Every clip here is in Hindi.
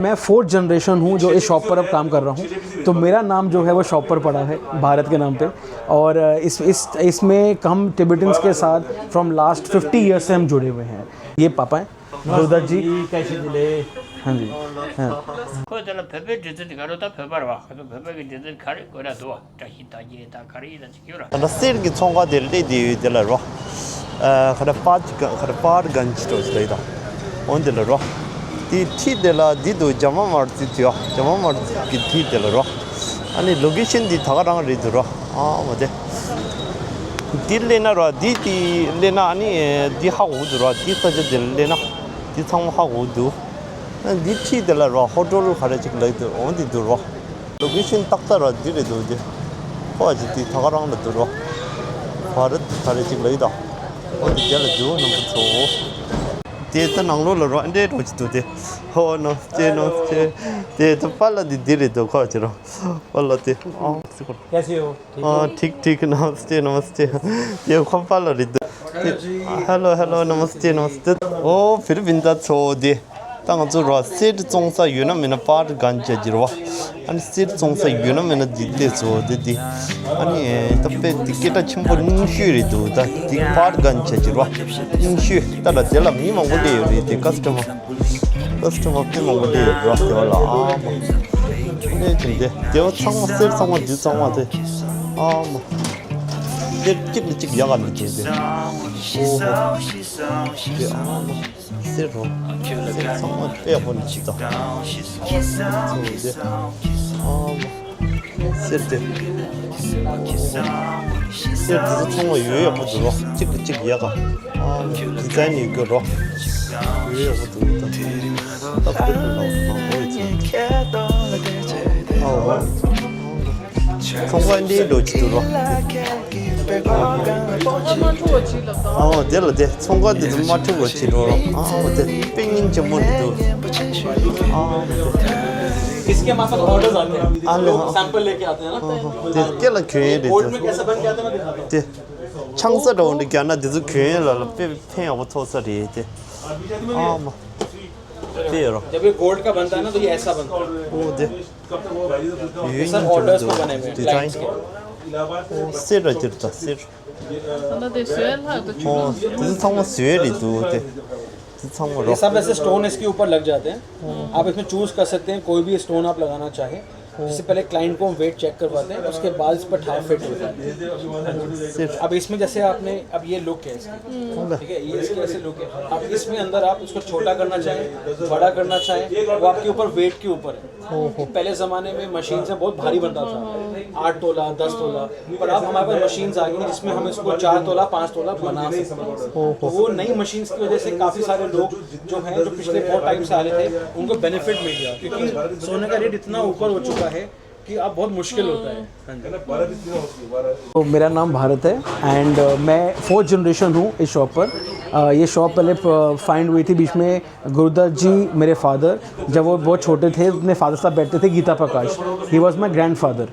मैं फोर्थ जनरेशन हूँ जो इस शॉप पर अब काम कर रहा हूँ। तो मेरा नाम जो है वो शॉप पर पड़ा है भारत के नाम पे। और इसमें हम टिबेटन्स के साथ फ्रॉम लास्ट 50 ईयर्स से हम जुड़े हुए हैं। ये पापा हैं गुरुदत्त जी। कैसे दिले? हाँ जी हाँ। Nasir ki tsonga derli di dela ro. Khada par ganj to zleida. On dela ro. Di thi dela di do jama marti tyo. Jama marti ki thi dela ro. Ani location di thagarang ri ro. Mode. Di lena ro di lena ani di ha wu ro. Di sa je del lena. Di thang ha wu du. Di thi dela ro. Hotel khada chik lai do on di do ro. Location takta ro di re do je. Hoje di thagarang la do ro. Bharat khada chik lai da. On di jala do number 2. Te ta nanglo la ro ande ro chi do de. Ho no te te to pala di dire do kha chro. Pala te. कैसे हो? ठीक नमस्ते ये कौन पाला रे हेलो नमस्ते ओ फिर बिंदा छो दे तंग जो रो सेट जोंसा युना मेना पार गांजे जिरो अनि सेट जोंसा युना मेना दिले छो दे अनि तबे टिकट छिमबो निशु रे दो दा दि पार गांजे जिरो निशु तला देला मी मंगो दे रे कस्टमर पे मंगो दे रो देला 네 근데 내가 상황 쓸 상황 주 상황한테 뭐 찍 야간 이제 오호 새로 상황 빼버리 진짜 이제 쓸때 쓸때 상황 유효 보도록 찍 야간 디자인 이거로 유효 보도록 딱 성관디 로치도로 될래 성관디 좀 맞추고 치도록 어때 뺑인 전문도 इसके हमारे पास ऑर्डर्स आते हैं, लोग सैंपल लेके आते हैं ना। क्या लगे रे कोल्ड में कैसे बन जाता है मैं दिखाता हूँ। 창서로 오는 게 아니라 되게 괜찮아 팽하고 토서리 이제 पेरो जब ये गोल्ड का बनता है ना तो ये ऐसा बनता है। ओ दे ये सब ऑर्डर्स को बने हुए design से로 됐다 से로 det är sväl här då. det 상어 스웰이도 돼 상어로 ये सब ऐसे स्टोन इसके ऊपर लग जाते हैं। आप इसमें चूज कर सकते हैं कोई भी स्टोन आप लगाना चाहे। इससे पहले क्लाइंट को हम वेट चेक करवाते हैं, उसके बाद इस पर हाफ फिट होता है। अब इसमें जैसे आपने अब ये लुक है इसकी, ठीक है, ये इसके ऐसे लुक है। अब इसमें अंदर आप इसको छोटा करना चाहें, बड़ा करना चाहें, वो आपके ऊपर वेट के ऊपर है। पहले ज़माने में मशीन से बहुत भारी बनता था, 8 तोला 10 तोला, पर अब हमारे पास मशीन्स आ गई जिसमें हम इसको 4 तोला 5 तोला बना सकते हैं। तो वो नई मशीन्स की वजह से काफ़ी सारे लोग जो हैं जो पिछले बहुत टाइम से आ रहे थे उनको बेनिफिट मिल गया, क्योंकि सोने का रेट इतना ऊपर हो चुका है कि अब बहुत मुश्किल होता है। तो मेरा नाम भारत है एंड मैं फोर्थ जनरेशन हूँ इस शॉप पर। ये शॉप पहले फाइंड हुई थी बीच में गुरुदत्त जी मेरे फादर जब वो बहुत छोटे थे, अपने फादर साहब बैठते थे गीता प्रकाश, ही वॉज माई ग्रैंडफादर।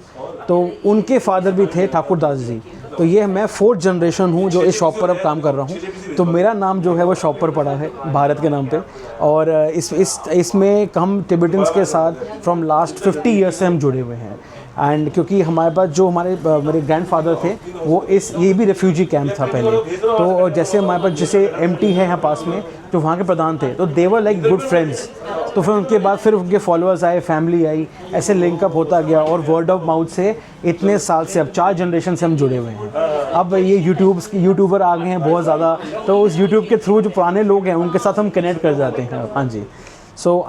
तो उनके फादर भी थे ठाकुर दास जी। तो ये मैं फोर्थ जनरेशन हूँ जो इस शॉप पर अब काम कर रहा हूँ। तो मेरा नाम जो है वो शॉप पर पड़ा है भारत के नाम पे। और इसमें हम टिबेटन्स के साथ फ्रॉम लास्ट 50 ईयर्स से हम जुड़े हुए हैं। एंड क्योंकि हमारे पास जो मेरे ग्रैंडफादर थे वो ये भी रेफ्यूजी कैंप था पहले। तो जैसे हमारे पास जैसे एमटी है यहाँ पास में, तो वहाँ के प्रधान थे, तो दे वर लाइक गुड फ्रेंड्स। तो फिर उनके बाद फिर उनके फॉलोअर्स आए, फैमिली आई, ऐसे लिंकअप होता गया और वर्ड ऑफ माउथ से इतने साल से अब 4 जनरेशन से हम जुड़े हुए हैं। अब ये यूट्यूबर आ गए हैं बहुत ज़्यादा, तो उस यूट्यूब के थ्रू जो पुराने लोग हैं उनके साथ हम कनेक्ट कर जाते हैं। हाँ जी, सो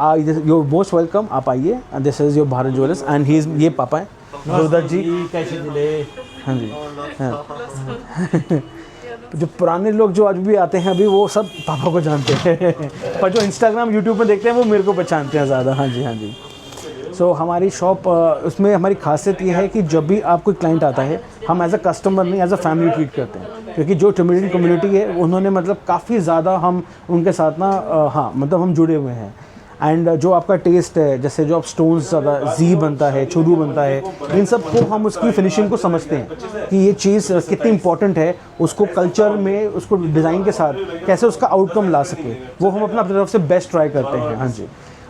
यू मोस्ट वेलकम, आप आइए। This is your Bharat jewellers and he is, ये पापा हैं गुरुदत्त जी। कैसे दिले? हाँ जी हाँ। जो पुराने लोग जो आज भी आते हैं अभी वो सब पापा को जानते हैं पर जो इंस्टाग्राम यूट्यूब में देखते हैं वो मेरे को पहचानते हैं ज़्यादा। हाँ जी। सो हमारी शॉप उसमें हमारी खासियत ये है कि जब भी आप कोई क्लाइंट आता है हम एज अ कस्टमर नहीं एज अ फैमिली ट्रीट करते हैं, क्योंकि जो टिबेटन कम्युनिटी है उन्होंने मतलब काफ़ी ज़्यादा हम उनके साथ ना हाँ मतलब हम जुड़े हुए हैं। एंड जो आपका टेस्ट है, जैसे जो आप स्टोन्स ज़्यादा जी बनता है, चूरू बनता है, इन सब को हम उसकी फिनिशिंग को समझते हैं कि ये चीज़ कितनी इंपॉर्टेंट है, उसको कल्चर में उसको डिज़ाइन के साथ कैसे उसका आउटकम ला सके, वो हम अपनी तरफ से बेस्ट ट्राई करते हैं। हाँ जी,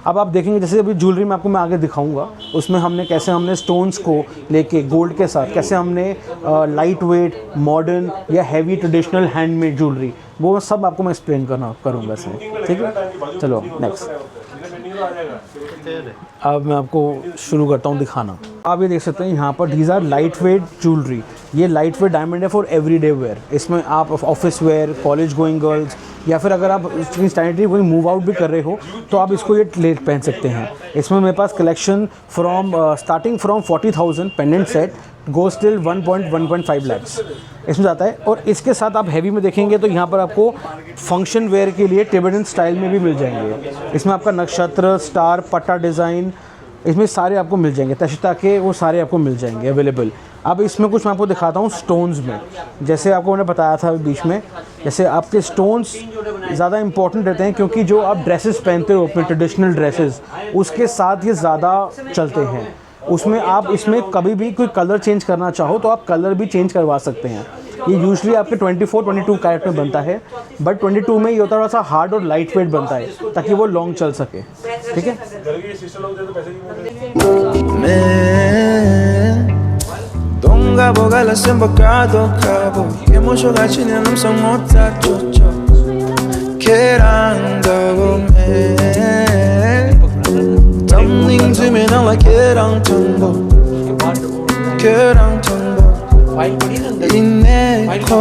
अब आप देखेंगे जैसे अभी ज्वेलरी में आपको मैं आगे दिखाऊंगा, उसमें हमने कैसे हमने स्टोन्स को लेके गोल्ड के साथ कैसे हमने लाइट वेट मॉडर्न या हैवी ट्रेडिशनल हैंडमेड ज्वेलरी, वो सब आपको मैं एक्सप्लेन करूँगा इसमें, ठीक है। चलो नेक्स्ट, अब मैं आपको शुरू करता हूँ दिखाना। आप ये देख सकते हैं यहाँ पर these are light weight jewellery. ये लाइट वेट डायमंड है फॉर एवरीडे वेयर। इसमें आप office wear, college going girls, या फिर अगर आप स्टैंडर्डली कोई मूव आउट भी कर रहे हो तो आप इसको ये ले पहन सकते हैं। इसमें मेरे पास collection from starting from 40,000 pendant set goes till 1.5 lakhs इसमें जाता है। और इसके साथ आप हैवी में देखेंगे तो यहाँ पर आपको फंक्शन वेयर के लिए टिबेटन स्टाइल में भी मिल जाएंगे। इसमें आपका नक्षत्र, स्टार, पट्टा डिज़ाइन, इसमें सारे आपको मिल जाएंगे, तशता के वो सारे आपको मिल जाएंगे अवेलेबल। अब इसमें कुछ मैं आपको दिखाता हूँ स्टोन्स में। जैसे आपको मैंने बताया था बीच में, जैसे आपके स्टोन्स ज़्यादा इंपॉर्टेंट रहते हैं क्योंकि जो आप ड्रेसेस पहनते हो अपने ट्रेडिशनल ड्रेसेस, उसके साथ ये ज़्यादा चलते हैं। उसमें आप इसमें कभी भी कोई कलर चेंज करना चाहो तो आप कलर भी चेंज करवा सकते हैं। ये यूजुअली आपके 24-22 कैरेट में बनता है, बट 22 में ये होता है थोड़ा सा हार्ड और लाइट वेट बनता है ताकि वो लॉन्ग चल सके, ठीक है। Donga bogala semba kado kabo Kemosho gachine namsa mota chocho Keranga gome Tamling zime na la kerang tumbo Kerang tumbo Inne ko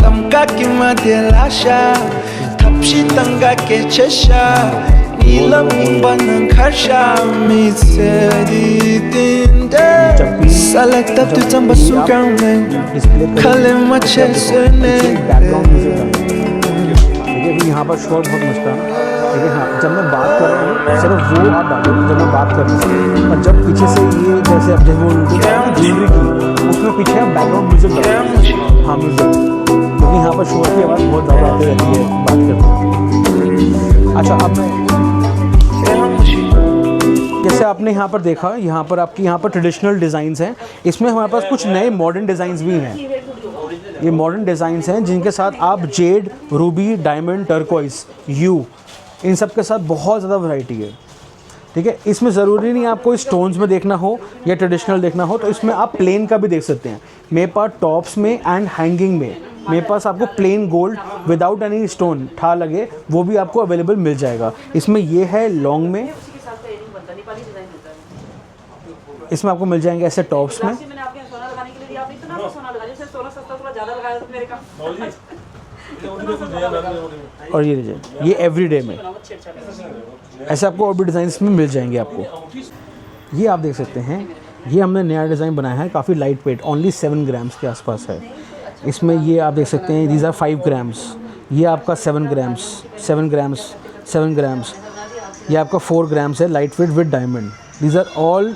Lamka ki matelasha Tapshi tanga ke chesha Nilam imbanang karsha Mitsedi dinde Select up to tamba sugang Kale mache sene देखिए यहाँ पर शॉर्ट बहुत मचता है ना। देखिए हाँ, जब मैं बात कर रहा हूँ सिर्फ वो आप डालोगे जब मैं बात कर रहा हूँ, और जब पीछे से ये जैसे अब जब वो ज्वेलरी की उसमें पीछे आप बैकग्राउंड म्यूजिक डालोगे, हाँ म्यूजिक, क्योंकि यहाँ पर शोर की आवाज़ बहुत ज़्यादा आती रहती है बात करते। अच्छा, अब मैं जैसे आपने यहाँ पर देखा, यहाँ पर आपकी यहाँ पर ट्रेडिशनल डिज़ाइंस हैं, इसमें हमारे पास कुछ नए मॉडर्न डिज़ाइंस भी हैं। ये मॉडर्न डिज़ाइंस हैं जिनके साथ आप जेड, रूबी, डायमंड, टर्कोइस, यू, इन सब के साथ बहुत ज़्यादा वैरायटी है, ठीक है। इसमें ज़रूरी नहीं आपको स्टोन्स में देखना हो या ट्रेडिशनल देखना हो, तो इसमें आप प्लेन का भी देख सकते हैं। मेरे पास टॉप्स में एंड हैंगिंग में मेरे पास आपको plane gold without any stone ठा लगे वो भी आपको अवेलेबल मिल जाएगा। इसमें ये है लॉन्ग में, इसमें आपको मिल जाएंगे ऐसे टॉप्स में, और ये लीजिए ये एवरीडे में ऐसे आपको और भी डिज़ाइन में मिल जाएंगे आपको। ये आप देख सकते हैं, ये हमने नया डिज़ाइन बनाया है, काफ़ी लाइट वेट, ओनली 7 ग्राम्स के आसपास है। इसमें ये आप देख सकते हैं, दीज आर 5 ग्राम्स, ये आपका 7 ग्राम्स, 7 ग्राम्स, 7 ग्राम्स, ये आपका 4 ग्राम्स है, light weight with diamond. These are all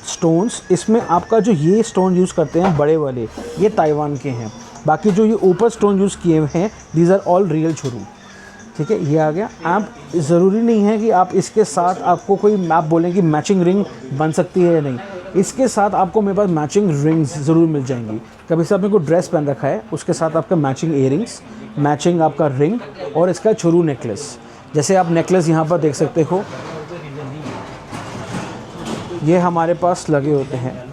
stones. इसमें आपका जो ये स्टोन यूज़ करते हैं बड़े वाले, ये ताइवान के हैं। बाकी जो ये ऊपर स्टोन यूज़ किए हुए हैं, दीज आर ऑल रियल छुरू, ठीक है। ये आ गया। आप ज़रूरी नहीं है कि आप इसके साथ आपको कोई आप बोलें कि मैचिंग रिंग बन सकती है या नहीं, इसके साथ आपको मेरे पास मैचिंग रिंग्स ज़रूर मिल जाएंगी। कभी से आपने कोई ड्रेस पहन रखा है, उसके साथ आपका मैचिंग इयरिंग्स, मैचिंग आपका रिंग और इसका छुरू नेकलेस। जैसे आप नेकलेस यहाँ पर देख सकते हो, ये हमारे पास लगे होते हैं,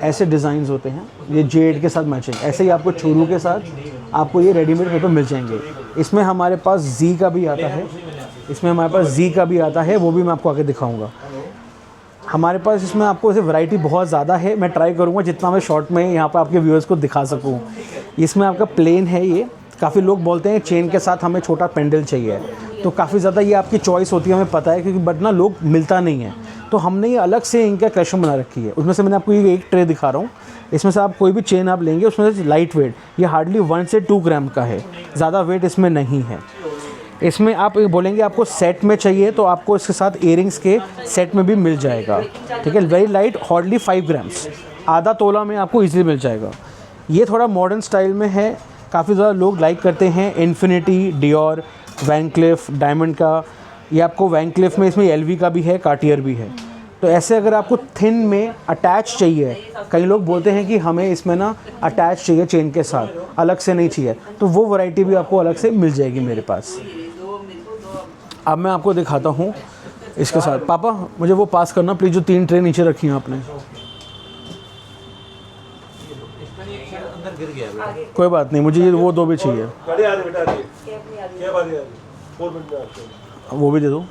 ऐसे डिज़ाइंस होते हैं, ये जेड के साथ मैचिंग। ऐसे ही आपको छुरू के साथ आपको ये रेडीमेड पेपर मिल जाएंगे। इसमें हमारे पास जी का भी आता है, इसमें हमारे पास जी का भी आता है, वो भी मैं आपको आगे दिखाऊंगा। हमारे पास इसमें आपको ऐसे वैरायटी बहुत ज़्यादा है, मैं ट्राई करूँगा जितना मैं शॉर्ट में यहाँ पर आपके व्यूअर्स को दिखा सकूँ। इसमें आपका प्लेन है, ये काफ़ी लोग बोलते हैं चेन के साथ हमें छोटा पेंडल चाहिए, तो काफ़ी ज़्यादा ये आपकी चॉइस होती है, हमें पता है, क्योंकि बट ना लोग मिलता नहीं है, तो हमने ये अलग से इनका कलेक्शन बना रखी है। उसमें से मैंने आपको ये एक ट्रे दिखा रहा हूँ, इसमें से आप कोई भी चेन आप लेंगे उसमें से लाइट वेट, ये हार्डली 1 से 2 ग्राम का है, ज़्यादा वेट इसमें नहीं है। इसमें आप बोलेंगे आपको सेट में चाहिए तो आपको इसके साथ इयरिंग्स के सेट में भी मिल जाएगा, ठीक है। वेरी लाइट, हार्डली 5 ग्राम्स, आधा तोला में आपको ईजिली मिल जाएगा। ये थोड़ा मॉडर्न स्टाइल में है, काफ़ी ज़्यादा लोग लाइक करते हैं। Infinity, Dior, Van Cleef, diamond का, ये आपको वैन क्लिफ में इसमें LV का भी है, कार्टियर भी है। तो ऐसे अगर आपको थिन में अटैच चाहिए, कई लोग बोलते हैं कि हमें इसमें ना अटैच चाहिए चेन के साथ, अलग से नहीं चाहिए, तो वो वैरायटी भी आपको अलग से मिल जाएगी मेरे पास। अब मैं आपको दिखाता हूँ इसके साथ। पापा मुझे वो पास करना प्लीज़, जो 3 ट्रे नीचे रखी हैं आपने। कोई बात नहीं, मुझे ये वो 2 भी चाहिए। वो भी दे दो।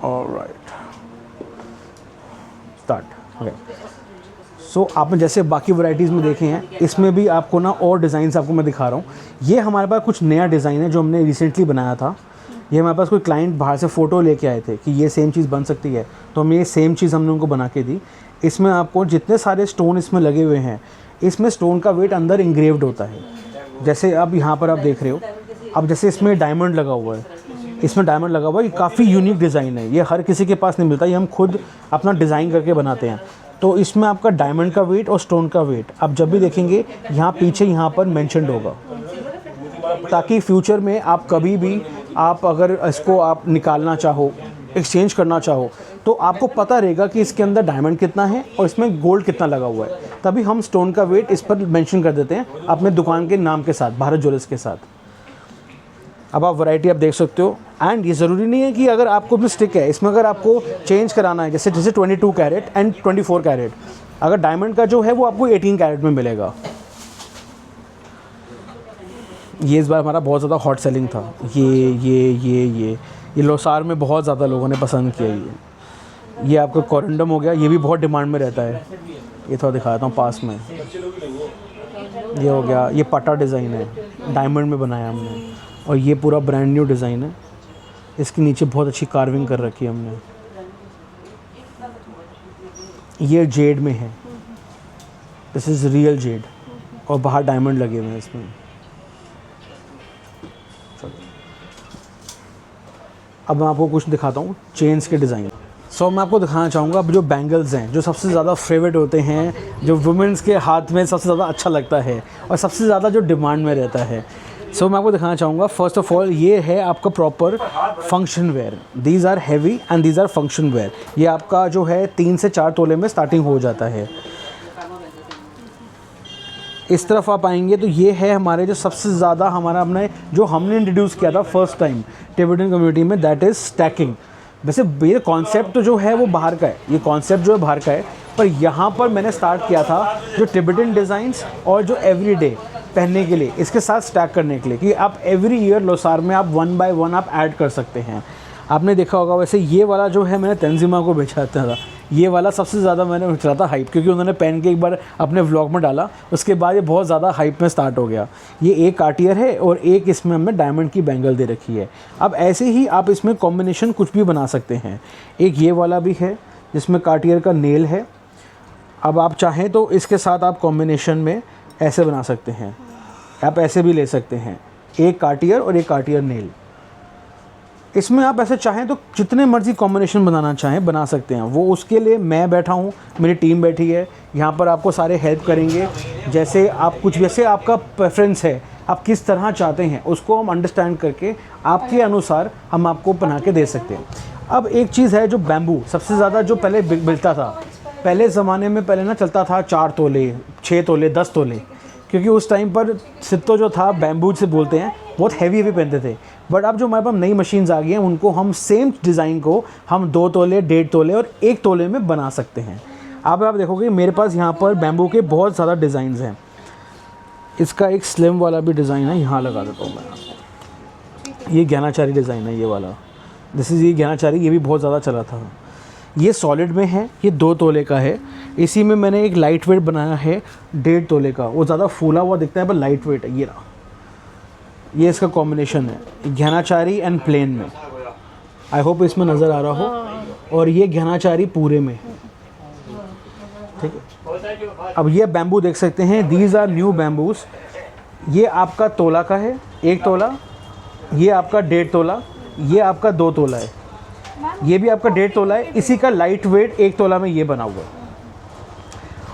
Alright, start. ओके, सो आपने जैसे बाकी वैरायटीज़ में देखे हैं, इसमें भी आपको ना और डिज़ाइंस आपको मैं दिखा रहा हूँ। ये हमारे पास कुछ नया डिज़ाइन है जो हमने रिसेंटली बनाया था। ये हमारे पास कोई क्लाइंट बाहर से फ़ोटो लेके आए थे कि ये सेम चीज़ बन सकती है, तो हमें ये सेम चीज़ हमने उनको बना के दी। इसमें आपको जितने सारे स्टोन इसमें लगे हुए हैं, इसमें स्टोन का वेट अंदर इंग्रेव्ड होता है। जैसे अब यहाँ पर आप देख रहे हो, अब जैसे इसमें डायमंड लगा हुआ है, इसमें डायमंड लगा हुआ है। ये काफ़ी यूनिक डिज़ाइन है, ये हर किसी के पास नहीं मिलता, ये हम खुद अपना डिज़ाइन करके बनाते हैं। तो इसमें आपका डायमंड का वेट और स्टोन का वेट आप जब भी देखेंगे यहाँ पीछे यहाँ पर मेंशन्ड होगा, ताकि फ्यूचर में आप कभी भी आप अगर इसको आप निकालना चाहो, एक्सचेंज करना चाहो, तो आपको पता रहेगा कि इसके अंदर डायमंड कितना है और इसमें गोल्ड कितना लगा हुआ है। तभी हम स्टोन का वेट इस पर मेंशन कर देते हैं अपने दुकान के नाम के साथ, भारत ज्वेलर्स के साथ। अब आप वैरायटी आप देख सकते हो। एंड ये ज़रूरी नहीं है कि अगर आपको भी स्टिक है, इसमें अगर आपको चेंज कराना है, जैसे 22 कैरेट एंड 24 कैरेट, अगर डायमंड का जो है वो आपको 18 कैरेट में मिलेगा। ये इस बार हमारा बहुत ज़्यादा हॉट सेलिंग था। ये लोसार में बहुत ज़्यादा लोगों ने पसंद किया। ये आपका कोरिंडम हो गया, ये भी बहुत डिमांड में रहता है। ये थोड़ा दिखाता हूँ पास में। ये हो गया, ये पट्टा डिज़ाइन है, डायमंड में बनाया हमने, और ये पूरा ब्रांड न्यू डिज़ाइन है। इसके नीचे बहुत अच्छी कार्विंग कर रखी है हमने। ये जेड में है, दिस इज़ रियल जेड, और बाहर डायमंड लगे हुए हैं इसमें। अब मैं आपको कुछ दिखाता हूँ चेन्स के डिज़ाइन। सो मैं आपको दिखाना चाहूँगा अब जो बैंगल्स हैं, जो सबसे ज़्यादा फेवरेट होते हैं, जो वुमेंस के हाथ में सबसे ज़्यादा अच्छा लगता है और सबसे ज़्यादा जो डिमांड में रहता है। सो मैं आपको दिखाना चाहूँगा, फर्स्ट ऑफ ऑल ये है आपका proper function wear. These are heavy and these are function wear. ये आपका जो है 3 से 4 तोले में स्टार्टिंग हो जाता है। इस तरफ आप आएंगे तो ये है हमारे जो सबसे ज़्यादा हमारा हमने इंट्रोड्यूस किया था फर्स्ट टाइम टिबेटन कम्युनिटी में, दैट इज़ स्टैकिंग। वैसे ये कॉन्सेप्ट तो जो है वो बाहर का है, ये कॉन्सेप्ट जो है बाहर का है, पर यहाँ पर मैंने स्टार्ट किया था जो टिबेटन डिज़ाइंस और जो एवरीडे पहनने के लिए, इसके साथ स्टैक करने के लिए, कि आप एवरी ईयर लोसार में आप 1 बाय 1 आप ऐड कर सकते हैं। आपने देखा होगा वैसे ये वाला जो है मैंने तंजीमा को बेचा था, ये वाला सबसे ज़्यादा मैंने चला था हाइप, क्योंकि उन्होंने पहन के एक बार अपने व्लॉग में डाला, उसके बाद ये बहुत ज़्यादा हाइप में स्टार्ट हो गया। ये एक कार्टियर है और एक इसमें हमने डायमंड की बैंगल दे रखी है। अब ऐसे ही आप इसमें कॉम्बिनेशन कुछ भी बना सकते हैं। एक ये वाला भी है जिसमें कार्टियर का नेल है। अब आप चाहें तो इसके साथ आप कॉम्बिनेशन में ऐसे बना सकते हैं, आप ऐसे भी ले सकते हैं, एक कार्टियर और एक कार्टियर नेल। इसमें आप ऐसे चाहें तो जितने मर्जी कॉम्बिनेशन बनाना चाहें बना सकते हैं। वो उसके लिए मैं बैठा हूँ, मेरी टीम बैठी है यहाँ पर, आपको सारे हेल्प करेंगे। जैसे आप कुछ, वैसे आपका प्रेफरेंस है, आप किस तरह चाहते हैं उसको हम अंडरस्टैंड करके आपके अनुसार हम आपको बना के दे सकते हैं। अब एक चीज़ है जो बैम्बू सबसे ज़्यादा जो पहले मिलता था, पहले ज़माने में पहले ना चलता था 4 तोले, 6 तोले, 10 तोले, क्योंकि उस टाइम पर सित्तो जो था बैम्बू से बोलते हैं, बहुत हैवी पहनते थे। बट अब जो हमारे पास नई मशीन्स आ गई हैं, उनको हम सेम डिज़ाइन को हम 2 तोले, 1.5 तोले और 1 तोले में बना सकते हैं। अब आप देखोगे मेरे पास यहाँ पर बैम्बू के बहुत ज़्यादा डिज़ाइंस हैं। इसका एक स्लिम वाला भी डिज़ाइन है, यहाँ लगा देता हूँ मैं। ये ज्ञानाचारी डिज़ाइन है, ये वाला, दिस इज़ ये ज्ञानाचारी, ये भी बहुत ज़्यादा चला था। ये सॉलिड में है, ये 2 तोले का है। इसी में मैंने एक लाइट वेट बनाया है 1.5 तोले का, वो ज़्यादा फूला हुआ दिखता है पर लाइट वेट है। ये रहा, ये इसका कॉम्बिनेशन है ज्ञानाचारी एंड प्लेन में। आई होप इसमें नज़र आ रहा हो। और ये ज्ञानाचारी पूरे में, ठीक है। अब ये बैम्बू देख सकते हैं, दीज आर न्यू बैम्बूज। ये आपका तोला का है, 1 तोला, ये आपका 1.5 तोला, ये आपका 2 तोला है, ये भी आपका 1.5 तोला है। इसी का लाइट वेट 1 तोला में ये बना हुआ है।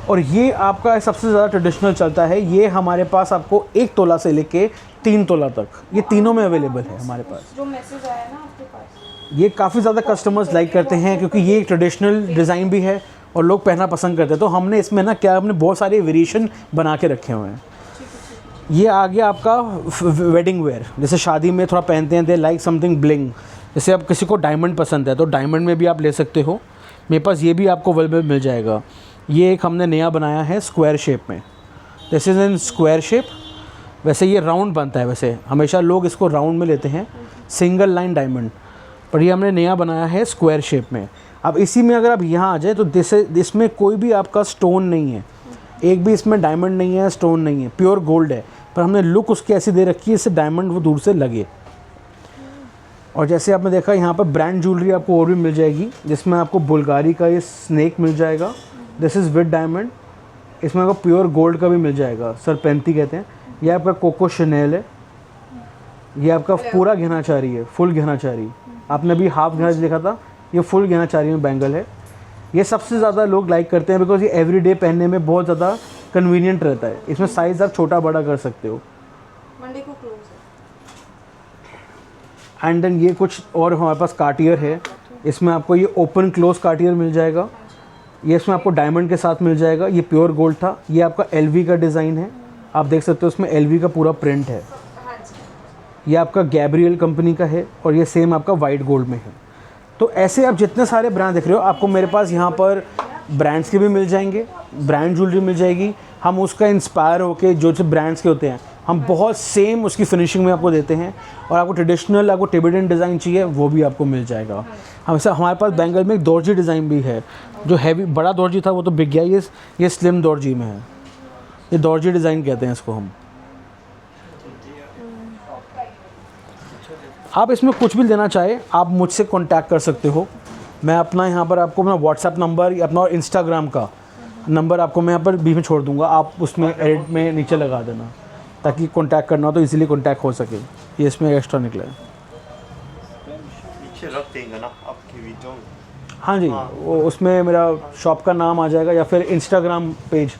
और ये आपका सबसे ज़्यादा ट्रेडिशनल चलता है, ये हमारे पास आपको 1 तोला से लेके 3 तोला तक, ये तीनों में अवेलेबल है हमारे पास। जो मैसेज आया ना आपके पास, ये काफ़ी ज़्यादा कस्टमर्स लाइक करते हैं, क्योंकि ये एक ट्रेडिशनल डिज़ाइन भी है और लोग पहनना पसंद करते हैं। तो हमने इसमें ना क्या, हमने बहुत सारे वेरिएशन बना के रखे हुए हैं। ये आ गया आपका वेडिंग वेयर, जैसे शादी में थोड़ा पहनते हैं, दे लाइक समथिंग ब्लिंग। जैसे अब किसी को डायमंड पसंद है तो डायमंड में भी आप ले सकते हो, मेरे पास ये भी आपको अवेलेबल मिल जाएगा। ये एक हमने नया बनाया है स्क्वायर शेप में, this is in square shape. वैसे ये राउंड बनता है, वैसे हमेशा लोग इसको राउंड में लेते हैं, सिंगल लाइन डायमंड, पर ये हमने नया बनाया है स्क्वायर शेप में। अब इसी में अगर आप यहाँ आ जाए तो इसमें कोई भी आपका स्टोन नहीं है, एक भी इसमें डायमंड नहीं है, स्टोन नहीं है, प्योर गोल्ड है, पर हमने लुक उसकी ऐसी दे रखी है इससे डायमंड वो दूर से लगे। और जैसे आपने देखा यहाँ पर ब्रांड ज्वेलरी आपको और भी मिल जाएगी, जिसमें आपको बुल्गारी का ये स्नेक मिल जाएगा, दिस इज़ विद डायमंड। इसमें आपको प्योर गोल्ड का भी मिल जाएगा, सरपेंती कहते हैं। ये आपका कोको शनेल है, ये आपका पूरा गहनाचारी है, फुल गहनाचारी। आपने अभी हाफ गहना देखा था, ये फुल गहनाचारी में बैंगल है। ये सबसे ज़्यादा लोग लाइक करते हैं बिकॉज ये एवरीडे पहनने में बहुत ज़्यादा कन्वीनियंट रहता है। इसमें साइज़ आप छोटा बड़ा कर सकते हो। मंडे को क्लोज है। एंड देन ये कुछ और हमारे पास कार्टियर है, इसमें आपको ये ओपन क्लोज कार्टियर मिल जाएगा। ये इसमें आपको डायमंड के साथ मिल जाएगा, ये प्योर गोल्ड था। ये आपका LV का डिज़ाइन है, आप देख सकते हो उसमें LV का पूरा प्रिंट है। ये आपका गैब्रियल कंपनी का है और ये सेम आपका वाइट गोल्ड में है। तो ऐसे आप जितने सारे ब्रांड देख रहे हो, आपको मेरे पास यहाँ पर ब्रांड्स के भी मिल जाएंगे, ब्रांड ज्वेलरी मिल जाएगी। हम उसका इंस्पायर होके जो ब्रांड्स के होते हैं हम बहुत सेम उसकी फिनिशिंग में आपको देते हैं। और आपको ट्रेडिशनल, आपको टिबेटन डिज़ाइन चाहिए वो भी आपको मिल जाएगा। हमारे पास बैंगल में एक दौरजी डिज़ाइन भी है, जो हैवी बड़ा दौरजी था वो तो बिक गया, ये स्लिम दौरजी में है, ये दौरजी डिज़ाइन कहते हैं इसको हम। आप इसमें कुछ भी लेना चाहे आप मुझसे कांटेक्ट कर सकते हो। मैं अपना यहाँ पर आपको अपना व्हाट्सएप नंबर या अपना इंस्टाग्राम का नंबर आपको मैं यहाँ पर बीच में छोड़ दूँगा, आप उसमें एडिट में नीचे लगा देना ताकि कांटेक्ट करना हो तो इजीली कांटेक्ट हो सके। ये इसमें एक्स्ट्रा निकला है। पीछे रख देंगे ना आपकी वीडियो में। हाँ जी, वो उसमें मेरा शॉप का नाम आ जाएगा या फिर इंस्टाग्राम पेज।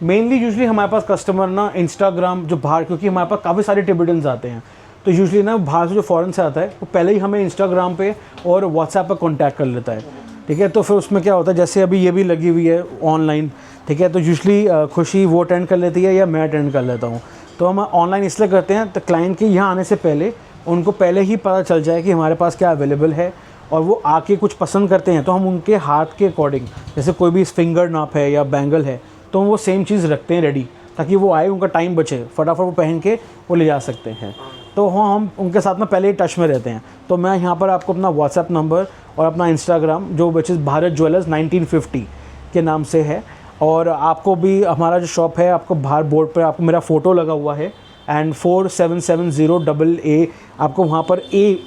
मेनली यूजुअली हमारे पास कस्टमर ना इंस्टाग्राम जो बाहर, क्योंकि हमारे पास काफ़ी सारे टिबेटन्स आते हैं, तो यूजुअली ना बाहर से जो फ़ॉरेन से आता है वो पहले ही हमें इंस्टाग्राम पे और व्हाट्सएप पर कांटेक्ट कर लेता है। ठीक है, तो फिर उसमें क्या होता है, जैसे अभी ये भी लगी हुई है ऑनलाइन, ठीक है, तो यूजुअली खुशी वो अटेंड कर लेती है या मैं अटेंड कर लेता हूँ। तो हम ऑनलाइन इसलिए करते हैं तो क्लाइंट के यहाँ आने से पहले उनको पहले ही पता चल जाए कि हमारे पास क्या अवेलेबल है, और वो आके कुछ पसंद करते हैं तो हम उनके हाथ के अकॉर्डिंग, जैसे कोई भी फिंगर नाप है या बैंगल है, तो हम वो सेम चीज़ रखते हैं रेडी, ताकि वो आए, उनका टाइम बचे, फटाफट वो पहन के वो ले जा सकते हैं। तो हाँ, हम उनके साथ में पहले ही टच में रहते हैं। तो मैं यहाँ पर आपको अपना व्हाट्सएप नंबर और अपना इंस्टाग्राम, जो विच इज़ भारत ज्वेलर्स 1950 के नाम से है, और आपको भी हमारा जो शॉप है, आपको बाहर बोर्ड पर आपको मेरा फ़ोटो लगा हुआ है एंड 4770AA आपको वहाँ पर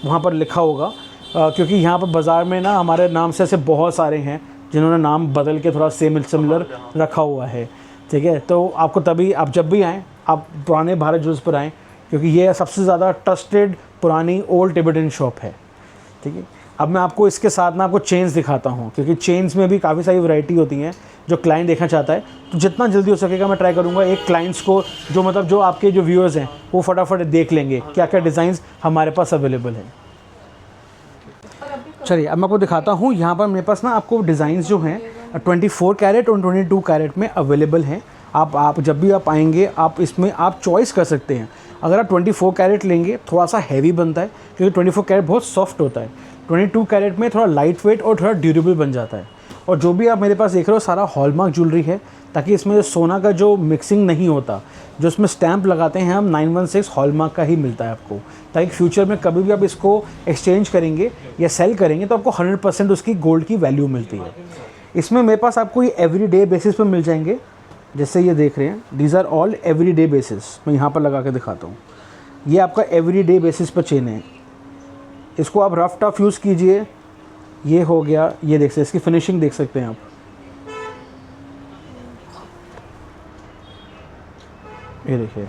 वहाँ पर लिखा होगा, क्योंकि यहाँ पर बाज़ार में ना हमारे नाम से ऐसे बहुत सारे हैं जिन्होंने नाम बदल के थोड़ा सिमिलर रखा हुआ है। ठीक है, तो आपको तभी आप जब भी आएँ आप पुराने भारत ज्वेलर्स पर आएँ, क्योंकि ये सबसे ज़्यादा ट्रस्टेड पुरानी ओल्ड टिबेटन शॉप है। ठीक है, अब मैं आपको इसके साथ ना आपको चेन्स दिखाता हूँ, क्योंकि चेन्स में भी काफ़ी सारी वैरायटी होती हैं जो क्लाइंट देखना चाहता है। तो जितना जल्दी हो सकेगा मैं ट्राई करूँगा एक क्लाइंट्स को, जो मतलब जो आपके जो व्यूअर्स हैं वो फटाफट देख लेंगे क्या क्या डिज़ाइंस हमारे पास अवेलेबल है। चलिए अब मैं आपको दिखाता हूँ। यहाँ पर मेरे पास ना आपको डिज़ाइंस जो हैं 24 कैरेट और 22 कैरेट में अवेलेबल हैं। आप जब भी आप आएंगे आप इसमें आप चॉइस कर सकते हैं। अगर आप 24 कैरेट लेंगे थोड़ा सा हैवी बनता है, क्योंकि 24 कैरेट बहुत सॉफ्ट होता है। 22 कैरेट में थोड़ा लाइट वेट और थोड़ा ड्यूरेबल बन जाता है। और जो भी आप मेरे पास देख रहे हो सारा हॉलमार्क ज्वेलरी है, ताकि इसमें जो सोना का जो मिक्सिंग नहीं होता, जो इसमें स्टैंप लगाते हैं हम 916 हॉलमार्क का ही मिलता है आपको, ताकि फ्यूचर में कभी भी आप इसको एक्सचेंज करेंगे या सेल करेंगे तो आपको 100% उसकी गोल्ड की वैल्यू मिलती है। इसमें मेरे पास आपको ये एवरीडे बेसिस पर मिल जाएंगे, जैसे ये देख रहे हैं, these are all everyday basis. मैं यहाँ पर लगा के दिखाता हूँ, ये आपका एवरीडे बेसिस पर चेन है। इसको आप रफ टफ यूज़ कीजिए। ये हो गया, ये देख सकते हैं, इसकी फिनिशिंग देख सकते हैं आप। ये देखिए,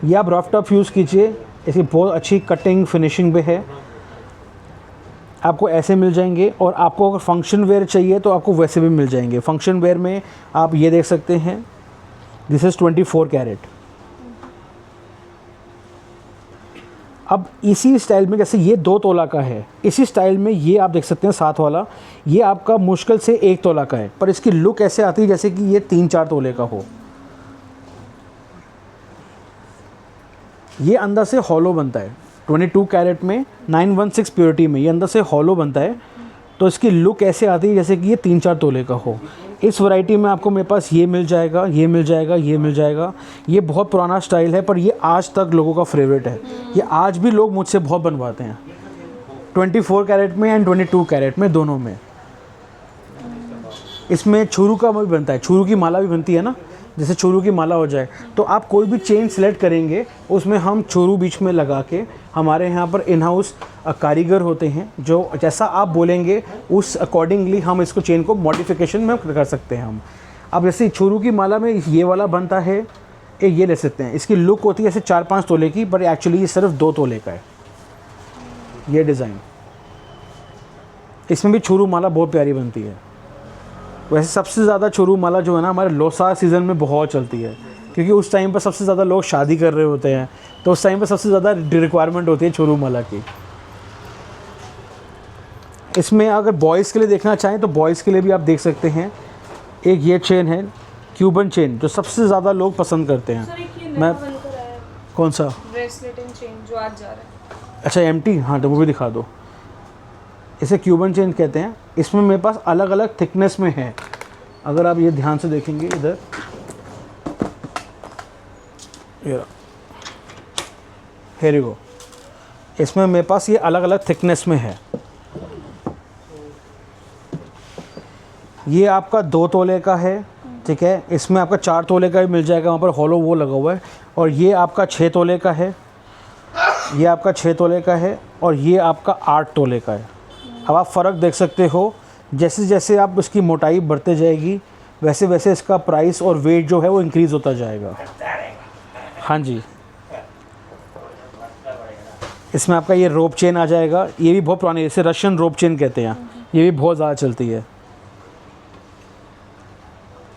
ये आप रफ टफ यूज़ कीजिए, इसकी बहुत अच्छी कटिंग फिनिशिंग पे है। आपको ऐसे मिल जाएंगे, और आपको अगर फंक्शन वेयर चाहिए तो आपको वैसे भी मिल जाएंगे। फंक्शन वेयर में आप ये देख सकते हैं, दिस इज़ 24 कैरेट। अब इसी स्टाइल में जैसे ये 2 तोला का है, इसी स्टाइल में ये आप देख सकते हैं 7 वाला, ये आपका मुश्किल से 1 तोला का है, पर इसकी लुक ऐसे आती है जैसे कि ये 3-4 तोले का हो। ये अंदर से हॉलो बनता है 22 कैरेट में 916 प्योरिटी में, ये अंदर से हॉलो बनता है, तो इसकी लुक ऐसे आती है जैसे कि ये 3-4 तोले का हो। इस वैरायटी में आपको मेरे पास ये मिल जाएगा, ये मिल जाएगा, ये मिल जाएगा। ये बहुत पुराना स्टाइल है पर ये आज तक लोगों का फेवरेट है, ये आज भी लोग मुझसे बहुत बनवाते हैं 24 कैरेट में एंड 22 कैरेट में, दोनों में। इसमें छुरू का भी बनता है, छुरू की माला भी बनती है ना, जैसे छुरू की माला हो जाए तो आप कोई भी चेन सेलेक्ट करेंगे उसमें हम छुरू बीच में लगा के, हमारे यहाँ पर इन हाउस कारीगर होते हैं जो जैसा आप बोलेंगे उस अकॉर्डिंगली हम इसको चेन को मॉडिफिकेशन में कर सकते हैं हम। अब जैसे छुरू की माला में ये वाला बनता है, ये ले सकते हैं, इसकी लुक होती है जैसे 4-5 तोले की, पर एक्चुअली ये सिर्फ 2 तोले का है ये डिज़ाइन। इसमें भी छुरू माला बहुत प्यारी बनती है। वैसे सबसे ज़्यादा छुरू माला जो है ना हमारे लोसार सीज़न में बहुत चलती है, क्योंकि उस टाइम पर सबसे ज़्यादा लोग शादी कर रहे होते हैं, तो उस टाइम पर सबसे ज़्यादा रिक्वायरमेंट होती है छुरू माला की। इसमें अगर बॉयज़ के लिए देखना चाहें तो बॉयज़ के लिए भी आप देख सकते हैं, एक ये चेन है क्यूबन चेन जो सबसे ज़्यादा लोग पसंद करते हैं। मैं कौन सा ब्रेसलेट एंड चेन जो आज जा रहा है, अच्छा एम्प्टी, हाँ तो वो भी दिखा दो। इसे क्यूबन चेन कहते हैं। इसमें मेरे पास अलग अलग थिकनेस में है, अगर आप ये ध्यान से देखेंगे इधर, here you go, इसमें मेरे पास ये अलग अलग थिकनेस में है। ये आपका 2 तोले का है, ठीक है, इसमें आपका 4 तोले का भी मिल जाएगा, वहाँ पर हॉलो वो लगा हुआ है, और ये आपका 6 तोले का है, ये आपका 6 तोले का है, और ये आपका 8 तोले का है। अब आप फ़र्क देख सकते हो, जैसे जैसे आप इसकी मोटाई बढ़ते जाएगी वैसे वैसे इसका प्राइस और वेट जो है वो इंक्रीज़ होता जाएगा। हाँ जी, इसमें आपका ये रोप चेन आ जाएगा, ये भी बहुत पुरानी, इसे रशियन रोप चेन कहते हैं, ये भी बहुत ज़्यादा चलती है।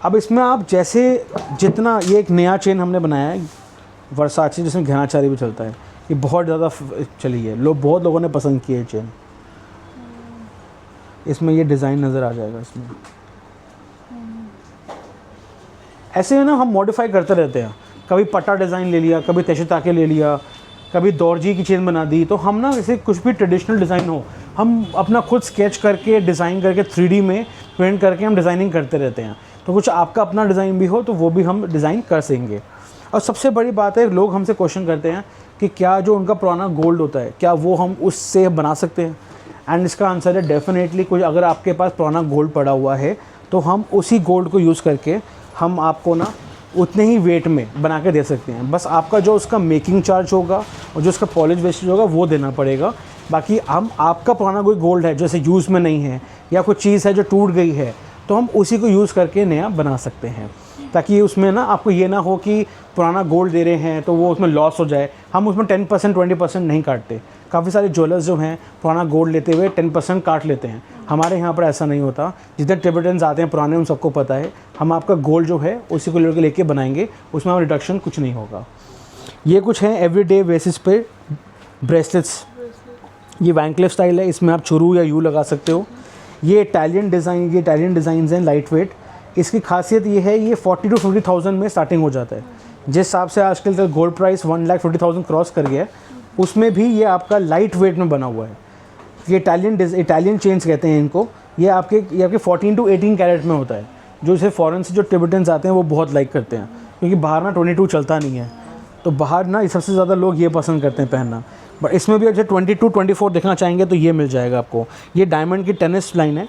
अब इसमें आप जैसे जितना, ये एक नया चेन हमने बनाया है वर्साचे जिसमें घनाचारी भी चलता है, ये बहुत ज़्यादा चली है, बहुत लोगों ने पसंद की है चेन। इसमें ये डिज़ाइन नज़र आ जाएगा इसमें। ऐसे है ना, हम मॉडिफाई करते रहते हैं, कभी पट्टा डिज़ाइन ले लिया, कभी तेशताके ले लिया, कभी दौरजी की चेन बना दी, तो हम ना जैसे कुछ भी ट्रेडिशनल डिज़ाइन हो हम अपना खुद स्केच करके डिज़ाइन करके 3D में प्रिंट करके हम डिज़ाइनिंग करते रहते हैं। तो कुछ आपका अपना डिज़ाइन भी हो तो वो भी हम डिज़ाइन कर सकेंगे। और सबसे बड़ी बात है, लोग हमसे क्वेश्चन करते हैं कि क्या जो उनका पुराना गोल्ड होता है क्या वो हम उससे बना सकते हैं, एंड इसका आंसर है डेफिनेटली। कुछ अगर आपके पास पुराना गोल्ड पड़ा हुआ है तो हम उसी गोल्ड को यूज़ करके हम आपको ना उतने ही वेट में बना के दे सकते हैं। बस आपका जो उसका मेकिंग चार्ज होगा और जो उसका पॉलिश वेस्टेज होगा वो देना पड़ेगा। बाकी हम आपका पुराना कोई गोल्ड है जैसे यूज़ में नहीं है या कोई चीज़ है जो टूट गई है तो हम उसी को यूज़ करके नया बना सकते हैं, ताकि उसमें ना आपको ये ना हो कि पुराना गोल्ड दे रहे हैं तो वो उसमें लॉस हो जाए। हम उसमें 10% 20% नहीं काटते। काफ़ी सारे ज्वेलर्स जो हैं पुराना गोल्ड लेते हुए 10% काट लेते हैं, हमारे यहाँ पर ऐसा नहीं होता। जितने टिबेटन्स आते हैं पुराने उन सबको पता है, हम आपका गोल्ड जो है उसी को लेके बनाएंगे, उसमें रिडक्शन कुछ नहीं होगा। ये कुछ हैं एवरीडे बेसिस पे ब्रेसलेट्स। ये वैंक्लेव स्टाइल है, इसमें आप चुरू या यू लगा सकते हो। ये इटालियन डिज़ाइन हैं, लाइट वेट। इसकी खासियत ये है, ये 40 to 50,000 में स्टार्टिंग हो जाता है। जिस हिसाब से आजकल का गोल्ड प्राइस 1,50,000 क्रॉस कर गया है, उसमें भी ये आपका लाइट वेट में बना हुआ है। ये इटालियन चेन्स कहते हैं इनको। ये आपके 14 to 18 कैरेट में होता है, जो इसे फ़ॉरेन से जो टिबेटन्स आते हैं वो बहुत लाइक करते हैं, क्योंकि बाहर ना 22 चलता नहीं है, तो बाहर ना सबसे ज़्यादा लोग ये पसंद करते हैं पहनना। बट इसमें भी अगर 22 24 देखना चाहेंगे तो ये मिल जाएगा आपको। ये डायमंड की टेनिस लाइन है,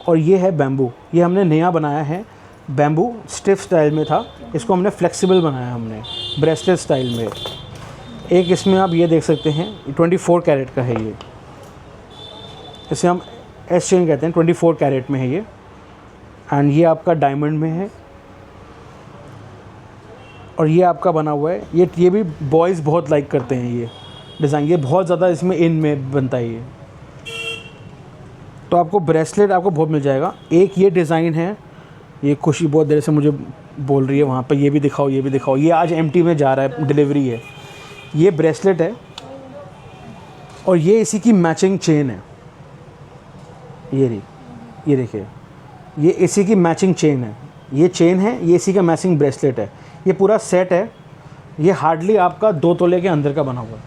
और ये है बैम्बू। ये हमने नया बनाया है, बैम्बू स्टिफ स्टाइल में था, इसको हमने फ्लेक्सिबल बनाया हमने ब्रेसलेट स्टाइल में। एक इसमें आप ये देख सकते हैं 24 कैरेट का है ये, इसे हम एस चेन कहते हैं, 24 कैरेट में है ये। एंड ये आपका डायमंड में है, और ये आपका बना हुआ है। ये भी बॉयज़ बहुत लाइक करते हैं ये डिज़ाइन, ये बहुत ज़्यादा इसमें इन में बनता है ये। तो आपको ब्रेसलेट आपको बहुत मिल जाएगा। एक ये डिज़ाइन है, ये खुशी बहुत देर से मुझे बोल रही है वहाँ पर ये भी दिखाओ, ये भी दिखाओ। ये आज एमटी में जा रहा है, डिलीवरी है। ये ब्रेसलेट है, और ये इसी की मैचिंग चेन है, ये देखिए, ये इसी की मैचिंग चेन है, ये चेन है, ये इसी का मैचिंग ब्रेसलेट है। ये पूरा सेट है, ये हार्डली आपका 2 तोले के अंदर का बना हुआ है,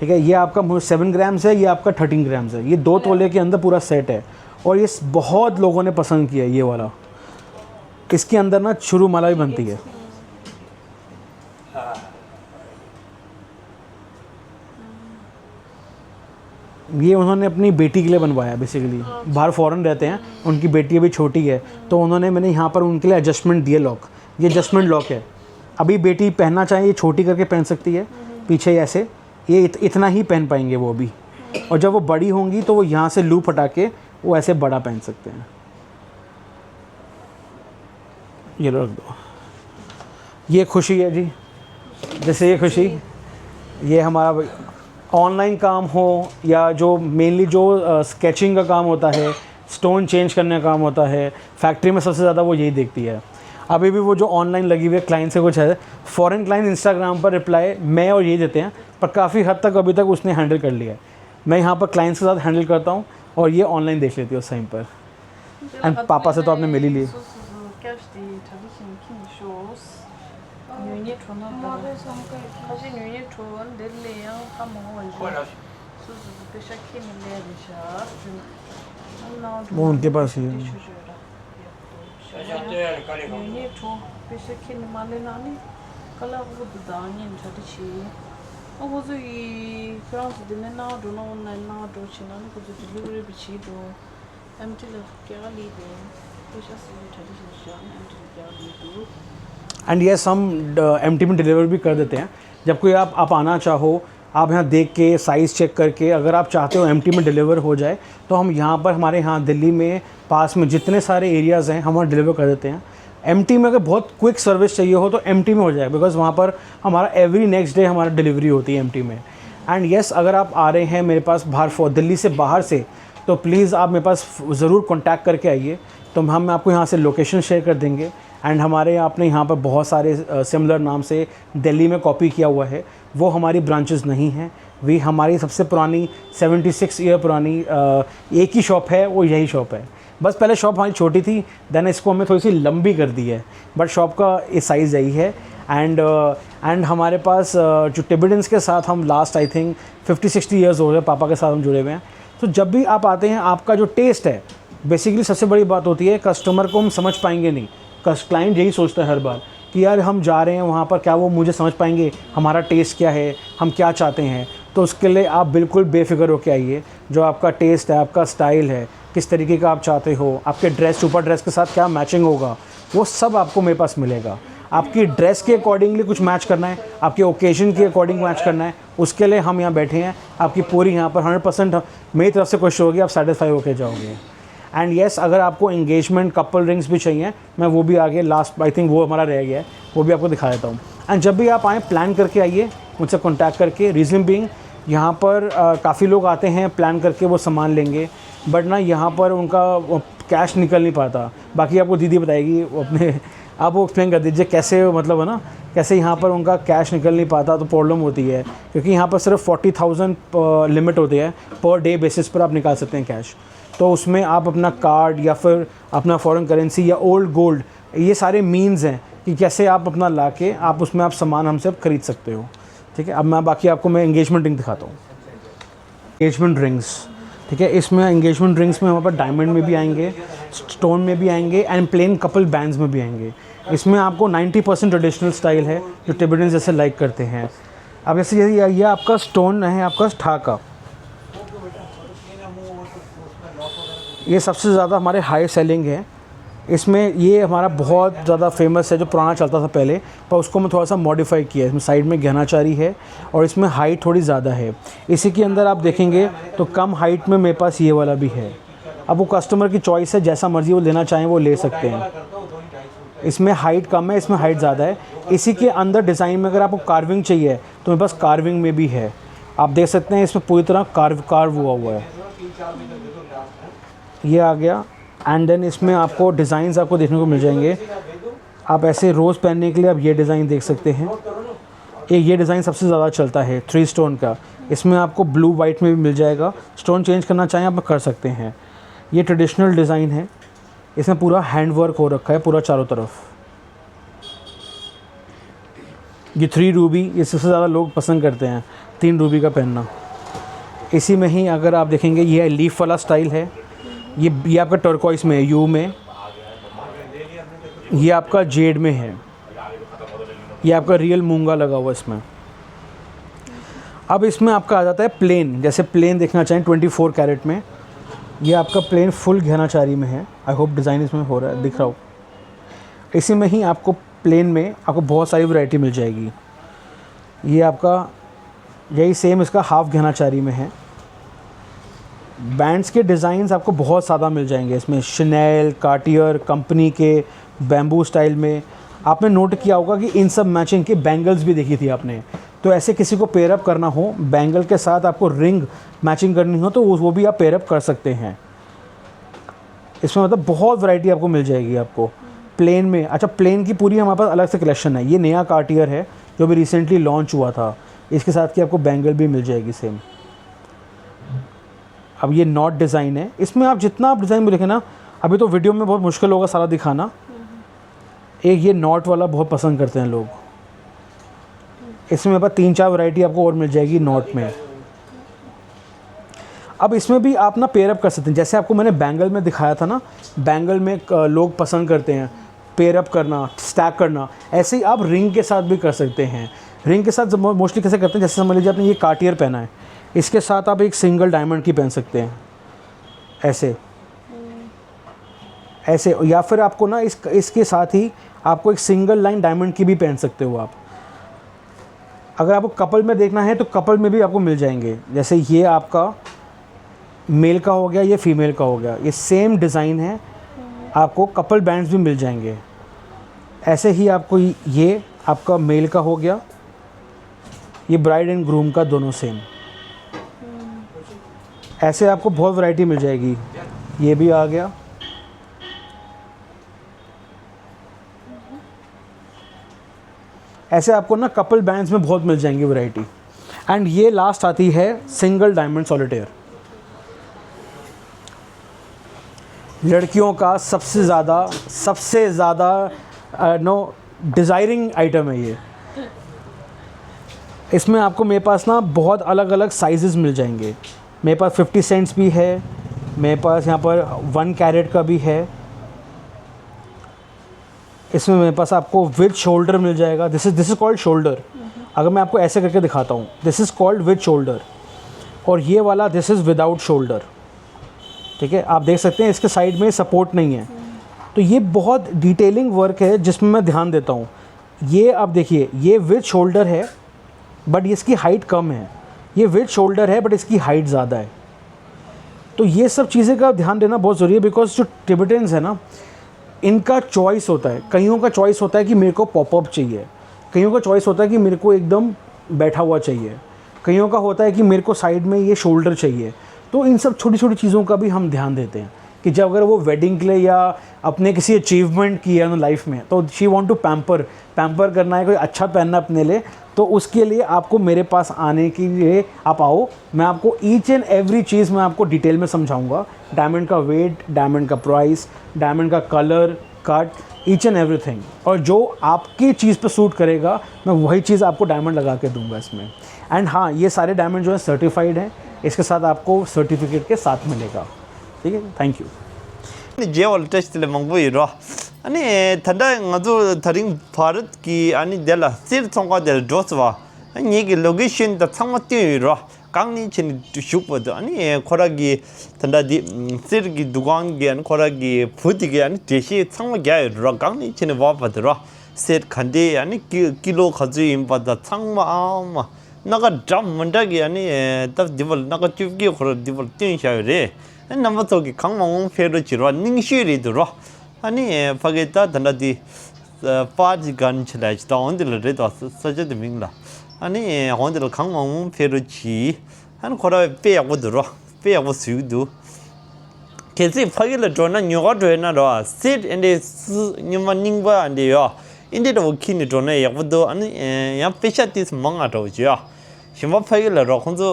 ठीक है। ये आपका 7 ग्राम्स है, ये आपका 13 ग्राम्स है, ये 2 तोले के अंदर पूरा सेट है। और ये बहुत लोगों ने पसंद किया ये वाला। इसके अंदर ना शुरू माला भी बनती है। ये उन्होंने अपनी बेटी के लिए बनवाया बेसिकली, बाहर फॉरेन रहते हैं, उनकी बेटी अभी छोटी है, तो उन्होंने मैंने यहाँ पर उनके लिए एडजस्टमेंट दिए लॉक। ये एडजस्टमेंट लॉक है, अभी बेटी पहनना चाहे ये छोटी करके पहन सकती है पीछे ऐसे, ये इतना ही पहन पाएंगे वो अभी। और जब वो बड़ी होंगी तो वो यहाँ से लूप हटा के वो ऐसे बड़ा पहन सकते हैं। ये रख दो। ये खुशी है जी, जैसे ये खुशी, ये हमारा ऑनलाइन काम हो या जो मेनली जो स्केचिंग का काम होता है, स्टोन चेंज करने का काम होता है, फैक्ट्री में सबसे ज़्यादा वो यही देखती है। अभी भी वो जो ऑनलाइन लगी हुई है क्लाइंट से कुछ है, फॉरेन क्लाइंट इंस्टाग्राम पर रिप्लाई मैं और ये देते हैं, पर काफ़ी हद तक अभी तक उसने हैंडल कर लिया है। मैं यहाँ पर क्लाइंट्स के साथ हैंडल करता हूँ और ये ऑनलाइन देख लेती है उस टाइम पर। एंड पापा से तो आपने मिल ही ली। वो उनके पास ही है। एंड यस, हम एमटी में डिलीवर भी कर देते हैं। जब कोई आप आना चाहो, आप यहाँ देख के साइज़ चेक करके अगर आप चाहते हो एमटी में डिलीवर हो जाए, तो हम यहाँ पर हमारे यहाँ दिल्ली में पास में जितने सारे एरियाज़ हैं हम वहाँ डिलीवर कर देते हैं। एमटी में अगर बहुत क्विक सर्विस चाहिए हो तो एमटी में हो जाए, बिकॉज़ वहाँ पर हमारा एवरी नेक्स्ट डे हमारा डिलीवरी होती है एमटी में। एंड यस, अगर आप आ रहे हैं मेरे पास बाहर दिल्ली से बाहर से, तो प्लीज़ आप मेरे पास ज़रूर कॉन्टैक्ट करके आइए, तो हम आपको यहाँ से लोकेशन शेयर कर देंगे। एंड हमारे आपने यहाँ पर बहुत सारे सिमिलर नाम से दिल्ली में कॉपी किया हुआ है, वो हमारी ब्रांचेस नहीं हैं। वी हमारी सबसे पुरानी 76 ईयर पुरानी एक ही शॉप है, वो यही शॉप है। बस पहले शॉप हमारी छोटी थी, देन इसको हमने थोड़ी सी लंबी कर दी है, बट शॉप का इस साइज़ यही है। एंड हमारे पास जो टिबिटेंस के साथ हम लास्ट आई थिंक 50-60 ईयर्स हो गए पापा के साथ हम जुड़े हुए हैं। तो जब भी आप आते हैं, आपका जो टेस्ट है, बेसिकली सबसे बड़ी बात होती है, कस्टमर को हम समझ पाएंगे नहीं। क्लाइंट यही सोचता है हर बार कि यार हम जा रहे हैं वहाँ पर, क्या वो मुझे समझ पाएंगे, हमारा टेस्ट क्या है, हम क्या चाहते हैं। तो उसके लिए आप बिल्कुल बेफिक्र होकर आइए। जो आपका टेस्ट है, आपका स्टाइल है, किस तरीके का आप चाहते हो, आपके ड्रेस सुपर ड्रेस के साथ क्या मैचिंग होगा, वो सब आपको मेरे पास मिलेगा। आपकी ड्रेस के अकॉर्डिंगली कुछ मैच करना है, आपके ओकेजन के अकॉर्डिंग मैच करना है, उसके लिए हम यहाँ बैठे हैं। आपकी पूरी यहाँ पर 100% मेरी तरफ से कोशिश होगी, आप सेटिस्फाई होकर जाओगे। एंड येस, अगर आपको एंगेजमेंट कपल रिंग्स भी चाहिए, मैं वो भी आगे लास्ट आई थिंक वो हमारा रह गया है, वो भी आपको दिखा देता हूँ। एंड जब भी आप आएँ, प्लान करके आइए, मुझसे कॉन्टैक्ट करके। रीज़न बीइंग, यहाँ पर काफ़ी लोग आते हैं प्लान करके वो सामान लेंगे, बट ना यहाँ पर उनका कैश निकल नहीं पाता। बाकी आपको दीदी बताएगी, वो अपने आप वो एक्सप्लेन कर दीजिए कैसे, मतलब है ना, कैसे यहाँ पर उनका कैश निकल नहीं पाता, तो प्रॉब्लम होती है। क्योंकि यहाँ पर सिर्फ 40,000 लिमिट होती है, पर डे बेसिस पर आप निकाल सकते हैं कैश। तो उसमें आप अपना कार्ड या फिर अपना फॉरेन करेंसी या ओल्ड गोल्ड, ये सारे मीन्स हैं कि कैसे आप अपना ला के आप उसमें आप सामान हमसे खरीद सकते हो। ठीक है, अब मैं बाकी आपको मैं एंगेजमेंट रिंग दिखाता हूँ। एंगेजमेंट रिंग्स, ठीक है, इसमें एंगेजमेंट रिंग्स में हमारे पास डायमंड में भी आएंगे, स्टोन में भी आएंगे, एंड प्लेन कपल बैंड्स में भी आएंगे। इसमें आपको 90% ट्रेडिशनल स्टाइल है, जो टिबेटन जैसे लाइक करते हैं। अब जैसे ये आपका स्टोन है, आपका स्ठा का, ये सबसे ज़्यादा हमारे हाई सेलिंग है। इसमें ये हमारा बहुत ज़्यादा फेमस है, जो पुराना चलता था पहले, पर उसको मैं थोड़ा सा मॉडिफाई किया है। इसमें साइड में गहनाचारी है और इसमें हाइट थोड़ी ज़्यादा है। इसी के अंदर आप देखेंगे तो कम हाइट में मेरे पास ये वाला भी है। अब वो कस्टमर की चॉइस है, जैसा मर्ज़ी वो लेना चाहें वो ले सकते हैं। इसमें हाइट कम है, इसमें हाइट ज़्यादा है। इसी के अंदर डिज़ाइन में अगर आपको कार्विंग चाहिए तो मेरे पास कार्विंग में भी है, आप देख सकते हैं। इसमें पूरी तरह कार्व हुआ है, ये आ गया। एंड देन इसमें आपको डिज़ाइंस आपको देखने को मिल जाएंगे। आप ऐसे रोज़ पहनने के लिए आप ये डिज़ाइन देख सकते हैं। एक ये डिज़ाइन सबसे ज़्यादा चलता है 3 स्टोन का, इसमें आपको ब्लू वाइट में भी मिल जाएगा, स्टोन चेंज करना चाहें आप कर सकते हैं। ये ट्रेडिशनल डिज़ाइन है, इसमें पूरा हैंड वर्क हो रखा है पूरा चारों तरफ। ये 3 रूबी, ये सबसे ज़्यादा लोग पसंद करते हैं 3 रूबी का पहनना। इसी में ही अगर आप देखेंगे ये लीफ वाला स्टाइल है, ये आपका टर्कोइस में है, यू में, ये आपका जेड में है, ये आपका रियल मूंगा लगा हुआ इसमें। अब इसमें आपका आ जाता है प्लेन, जैसे प्लेन देखना चाहें 24 कैरेट में, ये आपका प्लेन फुल घनाचारी में है। आई होप डिज़ाइन इसमें हो रहा है, दिख रहा हो। इसी में ही आपको प्लेन में आपको बहुत सारी वैरायटी मिल जाएगी। ये आपका यही सेम इसका हाफ घनाचारी में है। बैंड्स के डिज़ाइंस आपको बहुत ज़्यादा मिल जाएंगे इसमें, शनेल, कार्टियर कंपनी के, बैम्बू स्टाइल में। आपने नोट किया होगा कि इन सब मैचिंग के बैंगल्स भी देखी थी आपने, तो ऐसे किसी को पेयरअप करना हो बैंगल के साथ, आपको रिंग मैचिंग करनी हो तो वो भी आप पेयरअप कर सकते हैं। इसमें मतलब बहुत वैरायटी आपको मिल जाएगी आपको प्लेन में। अच्छा, प्लेन की पूरी हमारे पास अलग से कलेक्शन है। ये नया कार्टियर है जो भी रिसेंटली लॉन्च हुआ था, इसके साथ की आपको बैंगल भी मिल जाएगी सेम। अब ये नॉट डिज़ाइन है, इसमें आप जितना आप डिज़ाइन में देखें ना, अभी तो वीडियो में बहुत मुश्किल होगा सारा दिखाना। एक ये नॉट वाला बहुत पसंद करते हैं लोग, इसमें मेरे पास 3-4 वैरायटी आपको और मिल जाएगी नॉट में। अब इसमें भी आप ना पेयरअप कर सकते हैं, जैसे आपको मैंने बैंगल में दिखाया था ना, बैंगल में लोग पसंद करते हैं पेयरअप करना, स्टैक करना, ऐसे ही आप रिंग के साथ भी कर सकते हैं। रिंग के साथ मोस्टली कैसे करते हैं, जैसे समझ लीजिए आपने ये कार्टियर पहना है, इसके साथ आप एक सिंगल डायमंड की पहन सकते हैं ऐसे ऐसे, या फिर आपको ना इसके साथ ही आपको एक सिंगल लाइन डायमंड की भी पहन सकते हो आप। अगर आपको कपल में देखना है तो कपल में भी आपको मिल जाएंगे, जैसे ये आपका मेल का हो गया, ये फीमेल का हो गया, ये सेम डिज़ाइन है, आपको कपल बैंड्स भी मिल जाएंगे। ऐसे ही आपको ये आपका मेल का हो गया, ये ब्राइड एंड ग्रूम का दोनों सेम। ऐसे आपको बहुत वैरायटी मिल जाएगी। ये भी आ गया, ऐसे आपको ना कपल बैंड्स में बहुत मिल जाएंगी वैरायटी। एंड ये लास्ट आती है सिंगल डायमंड सॉलिटेयर, लड़कियों का सबसे ज़्यादा डिज़ायरिंग आइटम है ये। इसमें आपको मेरे पास ना बहुत अलग अलग साइजेस मिल जाएंगे। मेरे पास 50 सेंट्स भी है, मेरे पास यहाँ पर 1 कैरेट का भी है। इसमें मेरे पास आपको विद शोल्डर मिल जाएगा। This is called shoulder. अगर मैं आपको ऐसे करके दिखाता हूँ, this is called with shoulder, और ये वाला दिस इज़ विदाउट शोल्डर। ठीक है, आप देख सकते हैं इसके साइड में सपोर्ट नहीं है, तो ये बहुत डिटेलिंग वर्क है जिसमें मैं ध्यान देता हूँ। ये आप देखिए, ये विद शोल्डर है बट इसकी हाइट कम है, ये विद शोल्डर है बट इसकी हाइट ज़्यादा है। तो ये सब चीज़ें का ध्यान देना बहुत ज़रूरी है, बिकॉज जो टिबेटन्स है ना, इनका चॉइस होता है। कईयों का चॉइस होता है कि मेरे को पॉपअप चाहिए, कईयों का चॉइस होता है कि मेरे को एकदम बैठा हुआ चाहिए, कईयों का होता है कि मेरे को साइड में ये शोल्डर चाहिए। तो इन सब छोटी छोटी चीज़ों का भी हम ध्यान देते हैं कि जब अगर वो वेडिंग के लिए या अपने किसी अचीवमेंट की है ना लाइफ में, तो शी वांट टू पैम्पर करना है, कोई अच्छा पहनना अपने लिए, तो उसके लिए आपको मेरे पास आने के लिए आप आओ। मैं आपको ईच एंड एवरी चीज़ मैं आपको डिटेल में समझाऊंगा। डायमंड का वेट, डायमंड का प्राइस, डायमंड का colour, cut, each and everything. और जो आपकी चीज़ पे सूट करेगा मैं वही चीज़ आपको डायमंड लगा के दूंगा इसमें। एंड हाँ, ये सारे डायमंड जो है सर्टिफाइड हैं, इसके साथ आपको सर्टिफिकेट के साथ मिलेगा। ठीक है, थैंक यू। जेवल टेस्ट ले मंगबुइरो अनि थंदा ngadu tharing भारत की अनि देला सिर थंगा देल दोसवा अनि की लोकेशन द थंगा तिरो कांगनी छिन शुपद अनि खोरागी थंदा दि सिर की दुकान के अनि खोरागी फुति के अनि देशी थंगा गया रो कांगनी छिन वापद रो सेट खंडे अनि किलो खजु इम्पद थंगा आमा नगा ड्रम मंडा के अनि तब दिवल नगा चुपकी खोर दिवल तीन शायरे नंबर तो की खांगमंग फेरो चिरो निंगशिरी दुरो अनि फगेता धनदी पाज गन छलाइ त ओन्दिल रे त सजद मिंगला अनि ओन्दिल खांगमंग फेरो छि अनि खोरा पेयागो दुरो पेयागो सुदु केसे फगेल जोना न्योगा जोना रो seat end Nima निंगबा end yo 인데 로 키니 존에 약부도 아니 야 페샤티스 망아 도지야 심바 파이를 혼자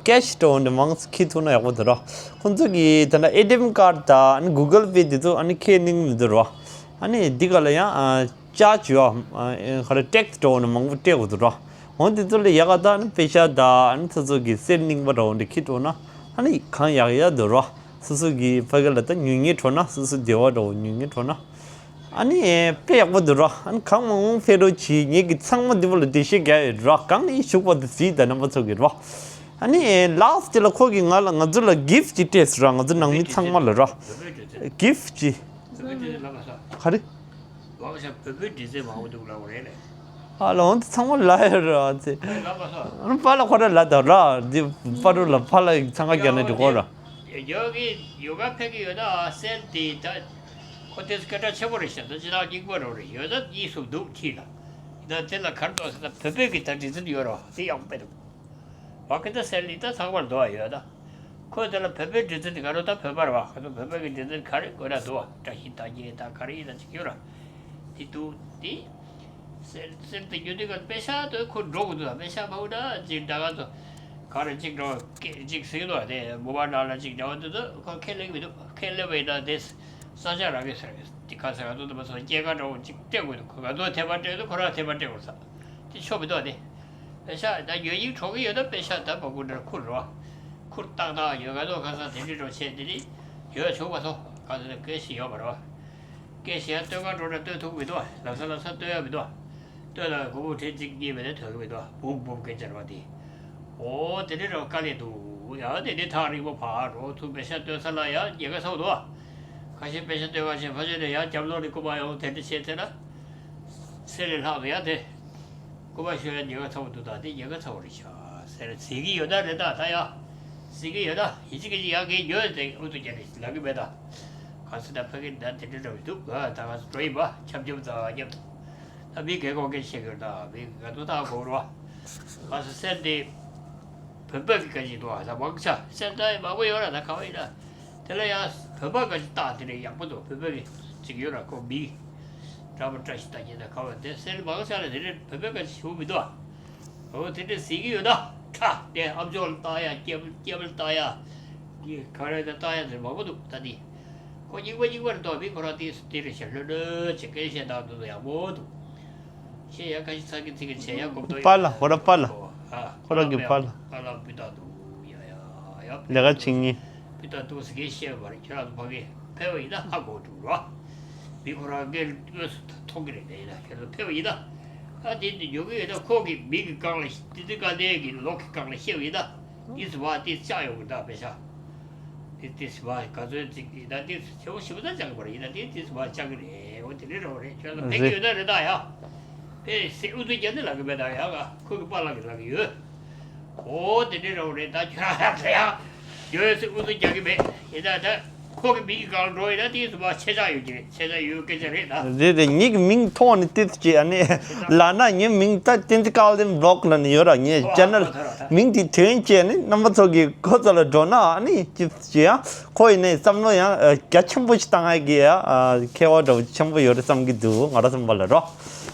cash 돈 망스 키토나 약부더라 혼자기 단다 ATM 카드다 아니 구글 페이도 아니 케닝 들어 아니 디가라야 짜주야 그래 텍스 돈 망부 떼고더라 혼자들 야가다 페샤다 아니 저기 셀링 버런데 키토나 아니 칸 야야 들어 수수기 파글다 뉴니 토나 수수 되어도 뉴니 토나 아니 페약보더라 안 강몽 페로치 얘기 상모 디블디시게 락강 이슈보드 시다 넘어서기로 아니 라스트로 거기 나라 나들 기프트 테스트랑 나들 낭미 상말라 기프트 가리 와서 그게 디제 마우도라고 그래. 알론 상말 라이라 안 팔아 거라라더라 디 파르라 팔아 상하게 안 되고라 여기 요가 팩이 여다 센티 다 호텔 스카타 쳐버리셔. 지나 이거로 여다 이수도 티라. 나 tel라 카르도서 베베기 타지스 요로. 티양베도. 와케다 셀리다 상발 도와요다. 코들 베베 디즈 가로다 베바라. 그래서 베베기 디즈 카르 거라 도와. 다시다 예다 카리다 지겨라. 티투 티 셀때 유디가 빼샤도 그 로고도 빼샤 바우다 진다가서 가르 찍로 찍스기도 돼. 모바일로 찍자도 그 켈레베다 데스 사자라게 디카사가도 무슨 제가로 찍대고 그거도 대반대도 거라 대반대고 사. 쇼비도 돼. 빼샤 나 여기 저기 여다 빼샤다 보고들 쿨로 쿨 땅다 여가도 가서 데리러 쟤들이 여 저가서 가서 깨시여 봐라. 깨시야 떠가 돌아 또 두고도 라사라사 떠야비도 떠나 그거 대직기에 더기도 붐붐 괜찮아디. 오 데리러 가래도 야 데리 타리고 바로 두 배샷 떠살라야 얘가 서도 가시 배샷 떠가시 버전에야 잡로리고 봐요 데리 셋이나 세를 하고야 돼. 고바시야 얘가 서도 다디 얘가 서리셔. 세를 세기 여다래다 다야. 세기 여다 이지기 이야기 여대 우두제리 라기베다. 가스다 파게 나 데리러 두가 다 가서 드라이버 참좀다 nhập. 다 미개 거기 시거다. 미가도 다 고로 가서 샌디 베베기까지도 와서 먹자. 센터에 마구 열어 나 가와이라. telaya 베베까지 따들이 양보도 베베기 지금 열어 미 잡을 자시다 이제 가는데 셀 먹어서 내릴 베베까지 후비도 데리 시기요다. 차. 내 암졸 따야 깨물 따야. 이 가래다 따야들 먹어도 다디. 그 이거 또 미코라티 스티르 셜르르 체크시다도 야 모두. 시야까지 사기 되게 제야 겁도 빨라 뭐라 빨라 아, 호랑이 빨라 빨라 비다도 야야 내가 칭이 비다도 스게 시에 말이 저라도 거기 배워이다 하고 들어와 미코라게 통기래 내다 그래서 배워이다 아디 여기에다 거기 미국 강을 디드가 내기 로켓 강을 시위다 이스와 디자요다 배사 디스와 가져지 나디 저 시부다 장거리 나디 디스와 장거리 어디로 오래 저도 백유다래다야 배 세우드견을 하게 배다야가 거기 빨라게 나기요 오 데리러 오래 다 저라야 여기서 우드견이 배 이다다 거기 미국을 로이다 디스와 체자유지 체자유 계절이다 데데 닉 민톤 뜻지 아니 라나 니 민타 텐트칼든 블록는 요라 니 채널 민디 텐체니 넘버 저기 거절을 도나 아니 집지야 거기네 삼노야 개첨부시 당하기야 케어도 첨부 요래 삼기도 알아서 말러러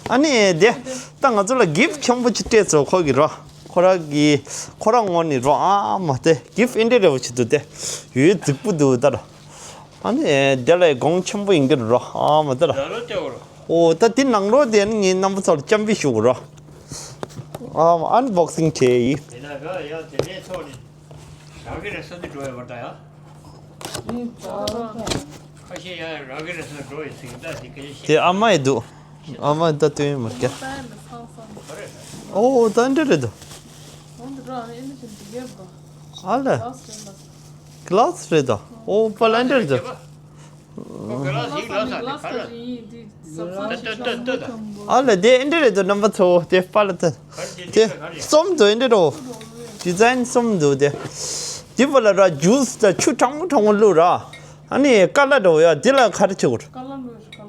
아니 데 땅 아줄라 기프트 첨부치 때서 거기로 코라기 코랑원이로 아 맞대 기프트 인데려 붙이도 돼 유 듣부도 따라 아니 데레 공 첨부 인게로 아 맞더라 저쪽으로 오 따딘 낭로 되는 이 넘버서 점비 쇼로 아 언박싱 제이 내가 야 데레 소리 여기를 써도 좋아요 버다야 가시야 여기를 써도 좋아요 있으니까 디케시 데 아마에도 아마다 때문에 맞게 오 단데르도 알레 클라스 레다 오 팔란데르도 알레 데 엔데르도 넘버 2 데 팔라트 데 솜도 엔데로 디자인 솜도 데 디발라 주스 다 추탕 통을로라 아니 칼라도야 딜라 카르치고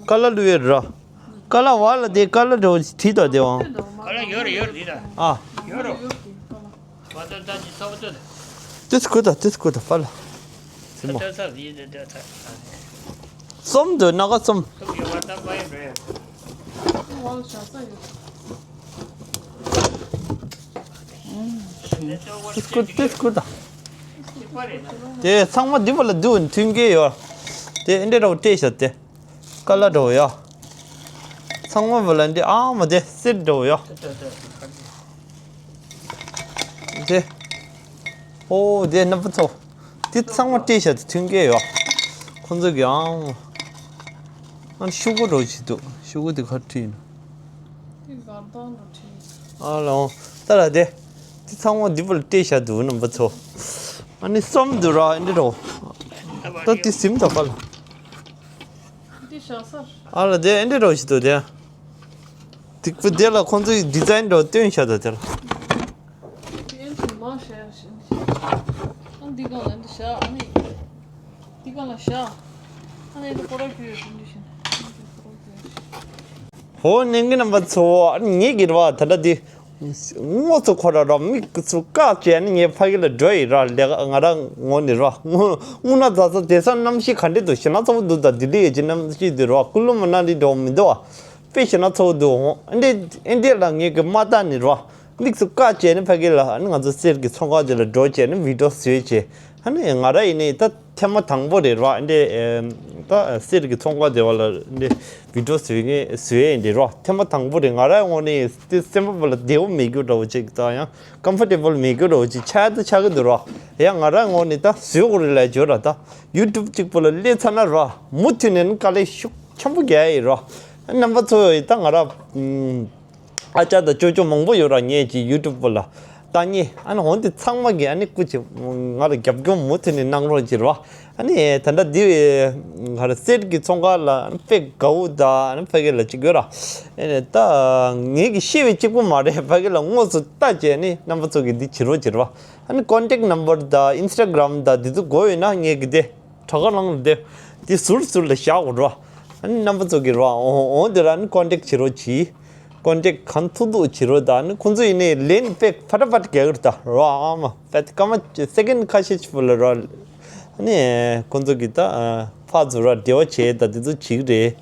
칼라루에라 칼라 와라 데 칼라도 티도 데와 그래 열어 디다 아 열어 완전 다시 서부터 됐고 빨라 서서 이제 솜도 나가 솜 여기 왔다 봐야 돼 This good. 대 상마 디벌 둔 튕게요. 대 인데로 테셨대. 깔라도요. 상마 벌란데 아마데 셋도요. 대 오, 대 넘버터. 디 상마 테셨 튕게요. 콘저기 아. 안 슈거로지도. 슈거도 같이. 알로. 따라대. 디 상마 디벌 테셔도 넘버터. 아니 썸드라 인데로. 또 심다 걸. 알아대 인데로 시도 돼. 딕부데라 콘저 디자인도 떼셔도 돼. 호 닝기 넘버 2 아니 얘기와 다다디 무엇도 걸어라 미크수까 제니 파기를 줘이라 내가 응아랑 원이라 우나 다서 대산 남시 간데도 신나서도 다디리 진남시들어 꿀로만나리 도미도 페이셔나토도 근데 인디랑 얘기 마다니라 미크수까 제니 파기를 하는 것도 세르기 총가들 줘제는 비디오 스위치 하는 응아라 이네 다 테마 당보리라 근데 다 세르기 총가들 근데 비디오 스위인데라 테마 당보리 응아라 원이 시스템을 데오 미고도 직다야 comfortable 미고도 지 차도 차거들어 양아랑 원이다 수요를 줘라다 유튜브 찍불 레차나라 무티는 깔에 슉 참부게이라 넘버 2 땅아라 아자다 조조 몽보요라 예지 유튜브라 땅이 안 혼데 창막이 아니 꾸지 나를 겹겹 못하는 낭로지라 아니 단다 디 하르 세르기 총가라 백 가우다 안 페겔라 지거라 에다 얘기 시위 찍고 말해 페겔라 무슨 따제니 넘버 2기 디 지로지라 아니 컨택 넘버다 인스타그램다 디도 고이나 얘기데 저거랑데 디 술술 샤오라 아니 넘버 2기라 오더란 컨택 지로지 contact kantudu chirodan kunzu ine lane pack fatapat gerta rama pat kama second khashich full ani kunzu gita fazura dewa che da du chigre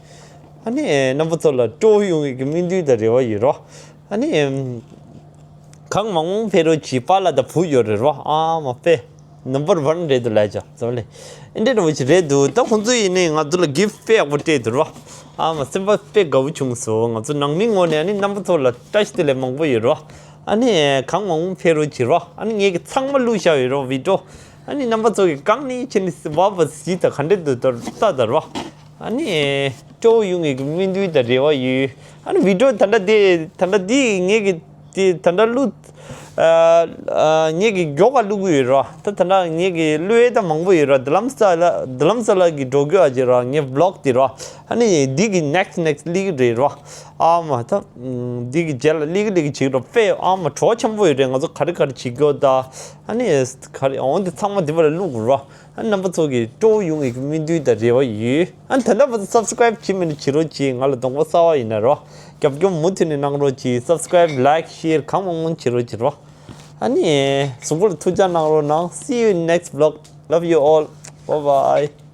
ani number 2 to yung mindu da rewa yiro ani kang mang pero chipala da pu yoro ama pe number 1 re du laja zole inde no which re du ta kunzu ine ngadul gift pe abote du 아마 심바 백 가우 중소 아주 낭밍원에 아니 넘버 2라 다시들 먹보이로 아니 강몽 페로지로 아니 얘기 창물로 샤이로 비도 아니 넘버 2 강니 치니스 와버시다 간데도 따다로 아니 조용히 민두이다 레와이 아니 비도 단다디 얘기 단달루 얘기 교가 누구이로 단다 얘기 루에다 먹보이로 드람살라기 도교 아지로 얘 블ог 디로 아니 디기 next 리그리로 아마타 디기 젤 리그리기 지로 페 아마 조첨보이로 가서 가르가르 지고다 아니 가리 온데 상마 디벌 누구로 한 넘버 2기 조용히 민두이다 레와이 안 단다부터 subscribe 치면 지로지 알로 동거 싸워 있나로 겹겹 못히는 낭로지 subscribe like share 강몽문 지로지로 아니 수불 투자 낭로 나 see you in next vlog love you all bye bye